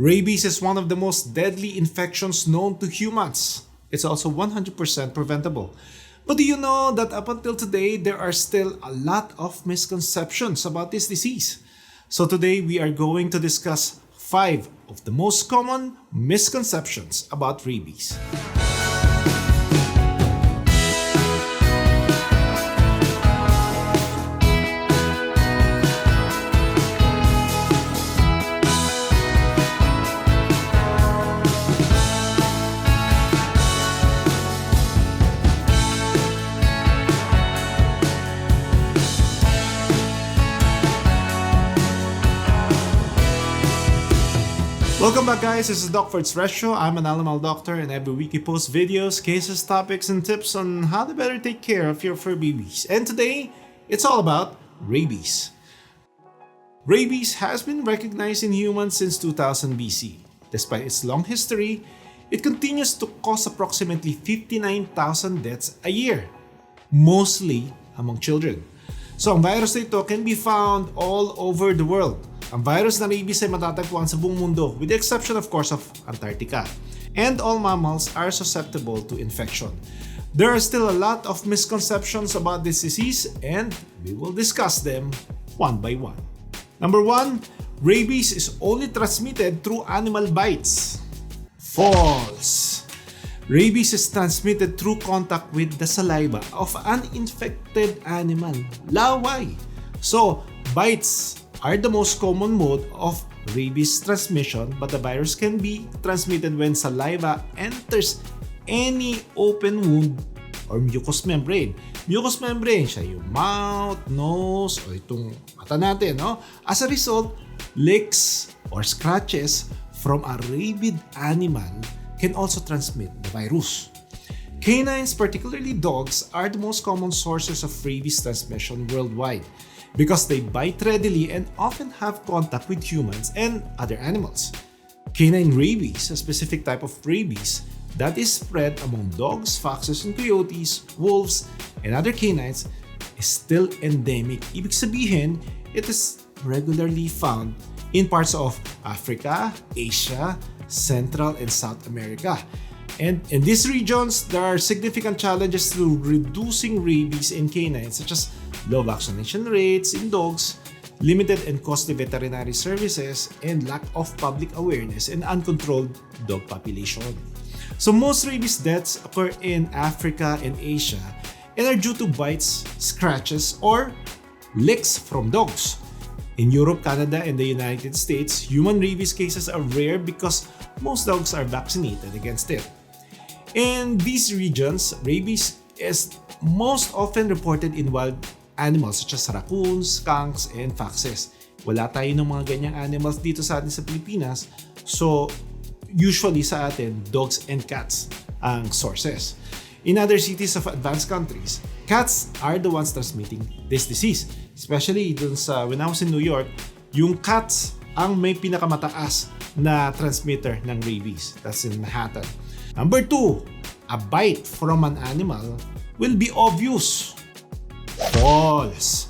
Rabies is one of the most deadly infections known to humans. It's also 100% preventable. But do you know that up until today, there are still a lot of misconceptions about this disease? So today we are going to discuss 5 of the most common misconceptions about rabies. Welcome back guys, this is Doc Ford's Show. I'm an animal doctor and every week I post videos, cases, topics, and tips on how to better take care of your fur babies. And today, it's all about rabies. Rabies has been recognized in humans since 2000 BC. Despite its long history, it continues to cause approximately 59,000 deaths a year, mostly among children. So ang virus na ito can be found all over the world. Ang virus na rabies ay matatagpuan sa buong mundo with the exception of course of Antarctica. And all mammals are susceptible to infection. There are still a lot of misconceptions about this disease and we will discuss them one by one. Number 1, rabies is only transmitted through animal bites. False! Rabies is transmitted through contact with the saliva of an infected animal. Laway! So, bites are the most common mode of rabies transmission, but the virus can be transmitted when saliva enters any open wound or mucous membrane. Mucous membrane, siya yung mouth, nose, o itong mata natin. No? As a result, licks or scratches from a rabid animal can also transmit the virus. Canines, particularly dogs, are the most common sources of rabies transmission worldwide, because they bite readily and often have contact with humans and other animals. Canine rabies, a specific type of rabies that is spread among dogs, foxes, and coyotes, wolves, and other canines, is still endemic. Ibig sabihin, it is regularly found in parts of Africa, Asia, Central, and South America. And in these regions, there are significant challenges to reducing rabies in canines, such as low vaccination rates in dogs, limited and costly veterinary services, and lack of public awareness and uncontrolled dog population. So most rabies deaths occur in Africa and Asia and are due to bites, scratches, or licks from dogs. In Europe, Canada, and the United States, human rabies cases are rare because most dogs are vaccinated against it. In these regions, rabies is most often reported in wild animals such as raccoons, skunks, and foxes. Wala tayo ng mga ganyang animals dito sa atin sa Pilipinas. So, usually sa atin, dogs and cats ang sources. In other cities of advanced countries, cats are the ones transmitting this disease. Especially dun sa, when I was in New York, yung cats ang may pinakamataas na transmitter ng rabies. That's in Manhattan. Number 2, a bite from an animal will be obvious. False!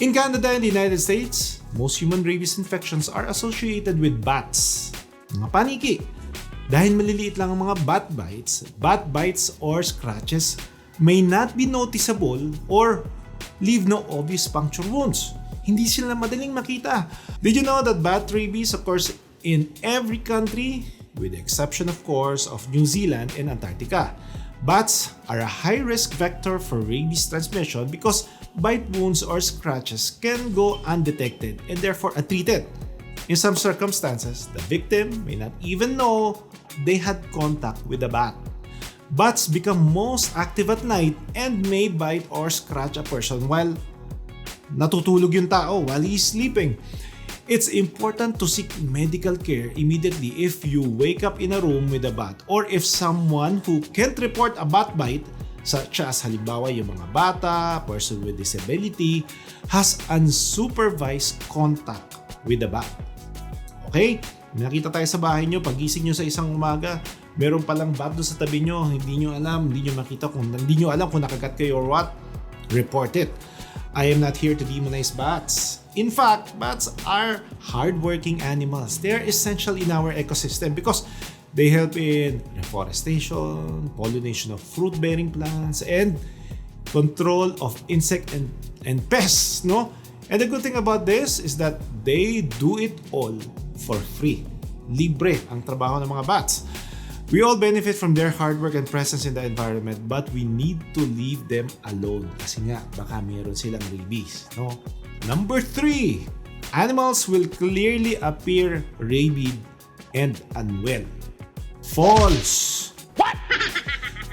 In Canada and the United States, most human rabies infections are associated with bats, mga paniki. Dahil maliliit lang ang mga bat bites or scratches may not be noticeable or leave no obvious puncture wounds. Hindi sila madaling makita. Did you know that bat rabies occurs in every country with the exception of course of New Zealand and Antarctica? Bats are a high-risk vector for rabies transmission because bite wounds or scratches can go undetected and therefore untreated. In some circumstances, the victim may not even know they had contact with the bat. Bats become most active at night and may bite or scratch a person while natutulog yung tao while he's sleeping. It's important to seek medical care immediately if you wake up in a room with a bat or if someone who can't report a bat bite, such as halimbawa yung mga bata, person with disability, has unsupervised contact with the bat. Okay? Nakita tayo sa bahay nyo, pagising nyo sa isang umaga, meron palang bat doon sa tabi nyo, hindi nyo alam kung nakagat kayo or what, report it. I am not here to demonize bats. In fact, bats are hardworking animals. They are essential in our ecosystem because they help in reforestation, pollination of fruit-bearing plants, and control of insect and pests, no? And the good thing about this is that they do it all for free. Libre ang trabaho ng mga bats. We all benefit from their hard work and presence in the environment, but we need to leave them alone kasi nga baka meron silang rabies, no? Number 3, animals will clearly appear rabid and unwell. False! What?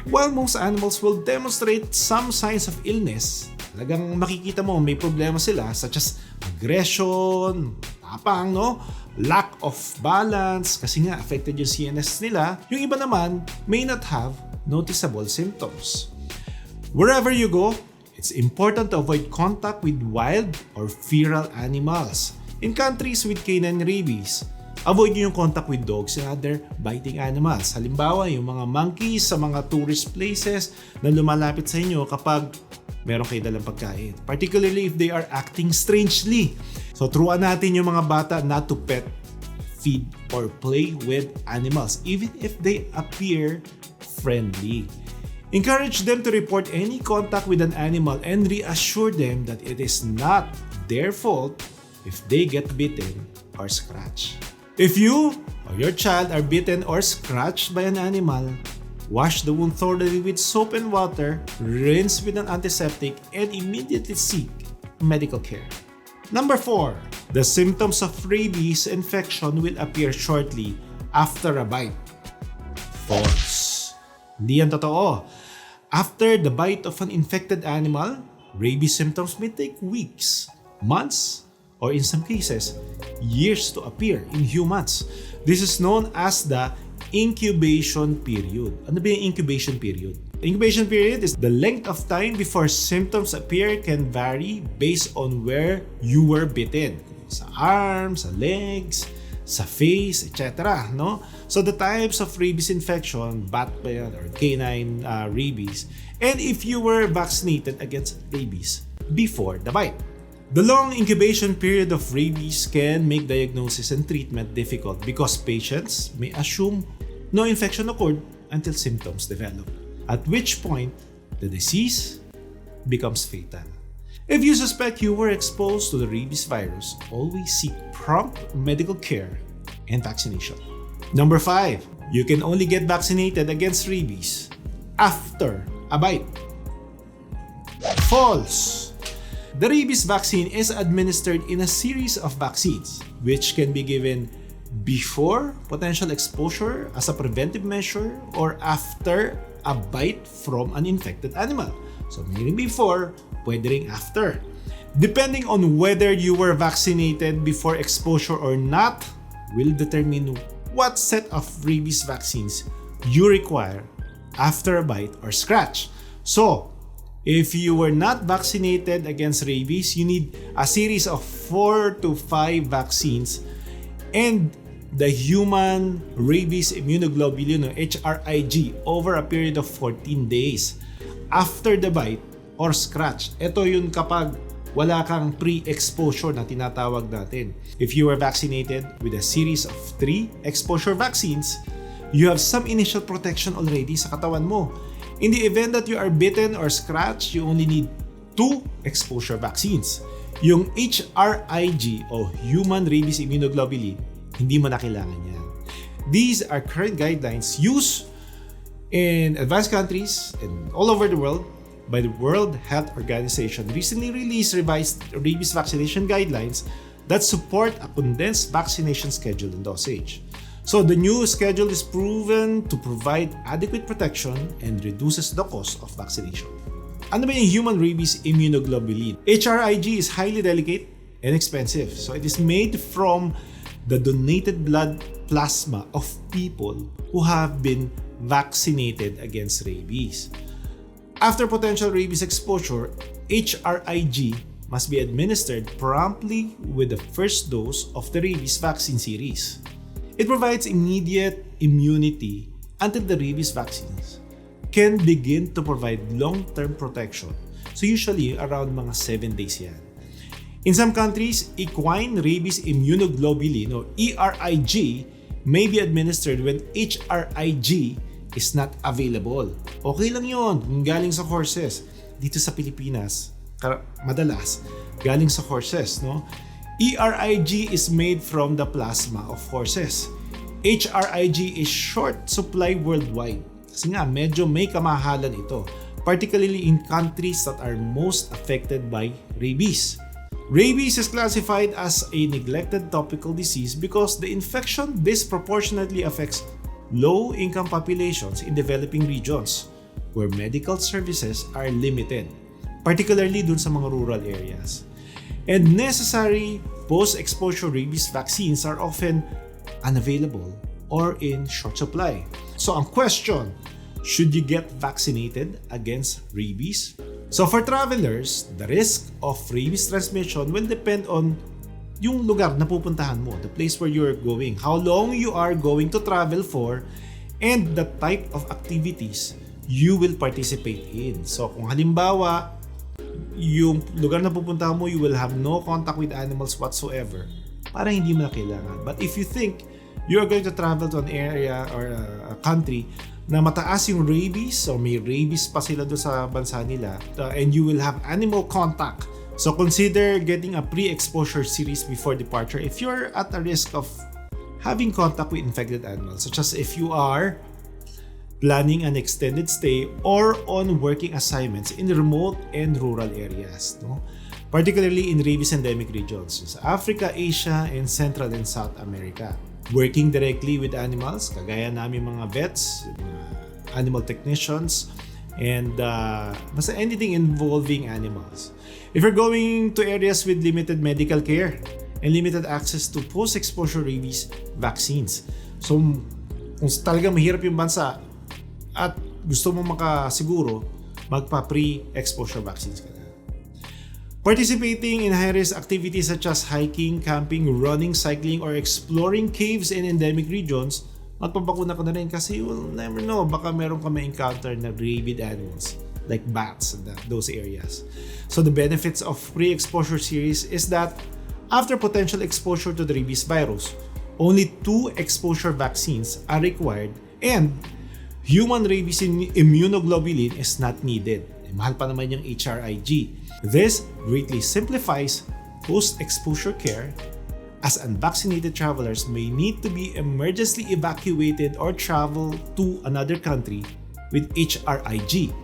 While most animals will demonstrate some signs of illness, talagang makikita mo may problema sila such as aggression, tapang, no? Lack of balance kasi nga affected yung CNS nila. Yung iba naman may not have noticeable symptoms. Wherever you go, it's important to avoid contact with wild or feral animals. In countries with canine rabies, avoid nyo yung contact with dogs and other biting animals. Halimbawa, yung mga monkeys sa mga tourist places na lumalapit sa inyo kapag meron kayo dalang pagkain. Particularly if they are acting strangely. So, turuan natin yung mga bata not to pet, feed, or play with animals, even if they appear friendly. Encourage them to report any contact with an animal and reassure them that it is not their fault if they get bitten or scratched. If you or your child are bitten or scratched by an animal, wash the wound thoroughly with soap and water, rinse with an antiseptic, and immediately seek medical care. Number 4, the symptoms of rabies infection will appear shortly after a bite. False. Hindi yan totoo. After the bite of an infected animal, rabies symptoms may take weeks, months, or in some cases, years to appear in humans. This is known as the incubation period. Ano ba yung incubation period? Incubation period is the length of time before symptoms appear can vary based on where you were bitten. Sa arms, sa legs, sa face, etc. No? So the types of rabies infection, bat ba yan, or canine rabies, and if you were vaccinated against rabies before the bite. The long incubation period of rabies can make diagnosis and treatment difficult because patients may assume no infection occurred until symptoms develop, at which point the disease becomes fatal. If you suspect you were exposed to the rabies virus, always seek prompt medical care and vaccination. Number 5, you can only get vaccinated against rabies after a bite. False! The rabies vaccine is administered in a series of vaccines which can be given before potential exposure as a preventive measure or after a bite from an infected animal. So maybe before, pwede ring after. Depending on whether you were vaccinated before exposure or not will determine what set of rabies vaccines you require after a bite or scratch. So, if you were not vaccinated against rabies, you need a series of 4 to 5 vaccines and the human rabies immunoglobulin or HRIG over a period of 14 days after the bite or scratch. Ito yun kapag wala kang pre-exposure na tinatawag natin. If you were vaccinated with a series of 3 exposure vaccines, you have some initial protection already sa katawan mo. In the event that you are bitten or scratched, you only need 2 exposure vaccines. Yung HRIG o Human Rabies Immunoglobulin, hindi mo na kailangan yan. These are current guidelines used in advanced countries and all over the world by the World Health Organization. Recently released revised rabies vaccination guidelines that support a condensed vaccination schedule and dosage. So the new schedule is proven to provide adequate protection and reduces the cost of vaccination. Ano ba yung human rabies immunoglobulin? HRIG is highly delicate and expensive. So it is made from the donated blood plasma of people who have been vaccinated against rabies. After potential rabies exposure, HRIG must be administered promptly with the first dose of the rabies vaccine series. It provides immediate immunity until the rabies vaccines can begin to provide long-term protection. So usually around mga 7 days yan. In some countries, equine rabies immunoglobulin or ERIG may be administered when HRIG is not available. Okay lang yun kung galing sa horses. Dito sa Pilipinas, madalas galing sa horses, no? ERIG is made from the plasma of horses. HRIG is short supply worldwide. Kasi nga, medyo may kamahalan ito, particularly in countries that are most affected by rabies. Rabies is classified as a neglected tropical disease because the infection disproportionately affects low-income populations in developing regions where medical services are limited, particularly dun sa mga rural areas. And necessary post-exposure rabies vaccines are often unavailable or in short supply. So ang question, should you get vaccinated against rabies? So for travelers, the risk of rabies transmission will depend on yung lugar na pupuntahan mo, the place where you're going, how long you are going to travel for, and the type of activities you will participate in. So kung halimbawa, yung lugar na pupuntahan mo, you will have no contact with animals whatsoever, parang hindi mo na kailangan. But if you think you are going to travel to an area or a country na mataas yung rabies or may rabies pa sila doon sa bansa nila, and you will have animal contact, so consider getting a pre-exposure series before departure if you're at a risk of having contact with infected animals, such as if you are planning an extended stay or on working assignments in remote and rural areas, no? Particularly in rabies endemic regions sa Africa, Asia, and Central and South America. Working directly with animals, kagaya namin mga vets, mga animal technicians, and basta anything involving animals. If you're going to areas with limited medical care and limited access to post-exposure rabies vaccines, so kung talaga mahirap yung bansa at gusto mo makasiguro, magpa-pre-exposure vaccines ka na. Participating in high-risk activities such as hiking, camping, running, cycling, or exploring caves in endemic regions, magpabakuna ka na rin kasi you will never know, baka meron ka ma-encounter na rabid animals like bats in those areas. So the benefits of pre-exposure series is that after potential exposure to the rabies virus, only 2 exposure vaccines are required and human rabies immunoglobulin is not needed. Mahal pa naman yung HRIG. This greatly simplifies post-exposure care as unvaccinated travelers may need to be emergency evacuated or travel to another country with HRIG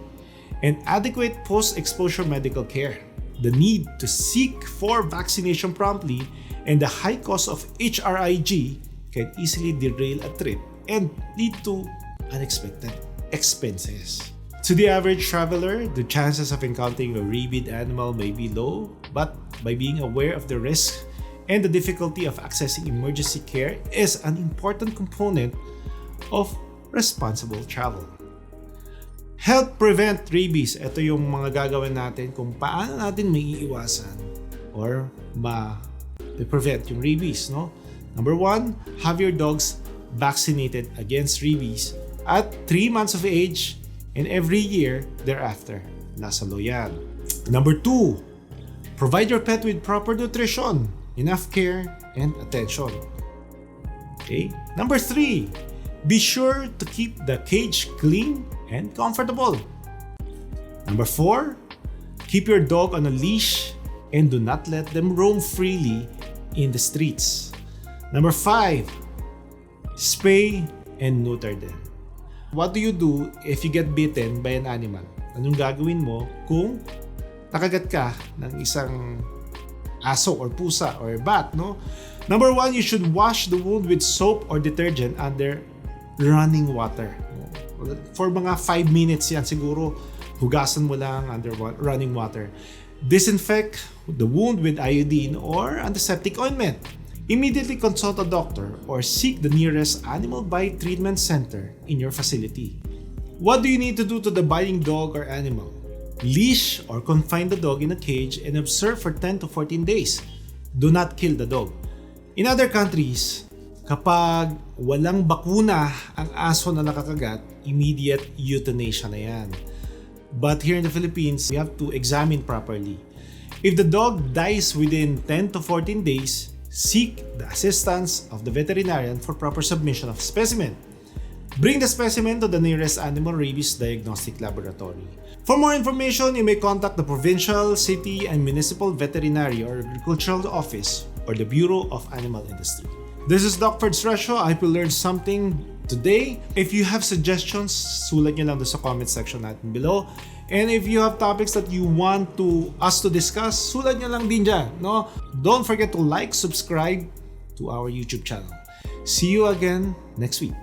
and adequate post-exposure medical care. The need to seek for vaccination promptly and the high cost of HRIG can easily derail a trip and lead to unexpected expenses. To the average traveler, the chances of encountering a rabid animal may be low, but by being aware of the risk and the difficulty of accessing emergency care is an important component of responsible travel. Help prevent rabies. Ito yung mga gagawin natin kung paano natin maiiwasan or ma-prevent yung rabies, no? Number 1, have your dogs vaccinated against rabies at 3 months of age and every year thereafter. Nasa law yan. Number 2, provide your pet with proper nutrition, enough care, and attention. Okay? Number 3, be sure to keep the cage clean and comfortable. Number 4, keep your dog on a leash and do not let them roam freely in the streets. Number 5, spay and neuter them. What do you do if you get bitten by an animal? Anong gagawin mo kung nakagat ka ng isang aso or pusa or bat, no? Number 1, you should wash the wound with soap or detergent under running water. For mga 5 minutes yan siguro, hugasan mo lang under running water. Disinfect the wound with iodine or antiseptic ointment. Immediately consult a doctor or seek the nearest animal bite treatment center in your facility. What do you need to do to the biting dog or animal? Leash or confine the dog in a cage and observe for 10 to 14 days. Do not kill the dog. In other countries, kapag walang bakuna ang aso na nakakagat, immediate euthanasia na yan. But here in the Philippines, we have to examine properly. If the dog dies within 10 to 14 days, seek the assistance of the veterinarian for proper submission of specimen. Bring the specimen to the nearest animal rabies diagnostic laboratory. For more information, you may contact the provincial, city, and municipal veterinary or agricultural office or the Bureau of Animal Industry. This is Doc Ferd's Ratio. I hope you learned something today. If you have suggestions, sulat nyo lang doon sa comment section natin below. And if you have topics that you want us to discuss, sulat nyo lang din dyan. No? Don't forget to like, subscribe to our YouTube channel. See you again next week.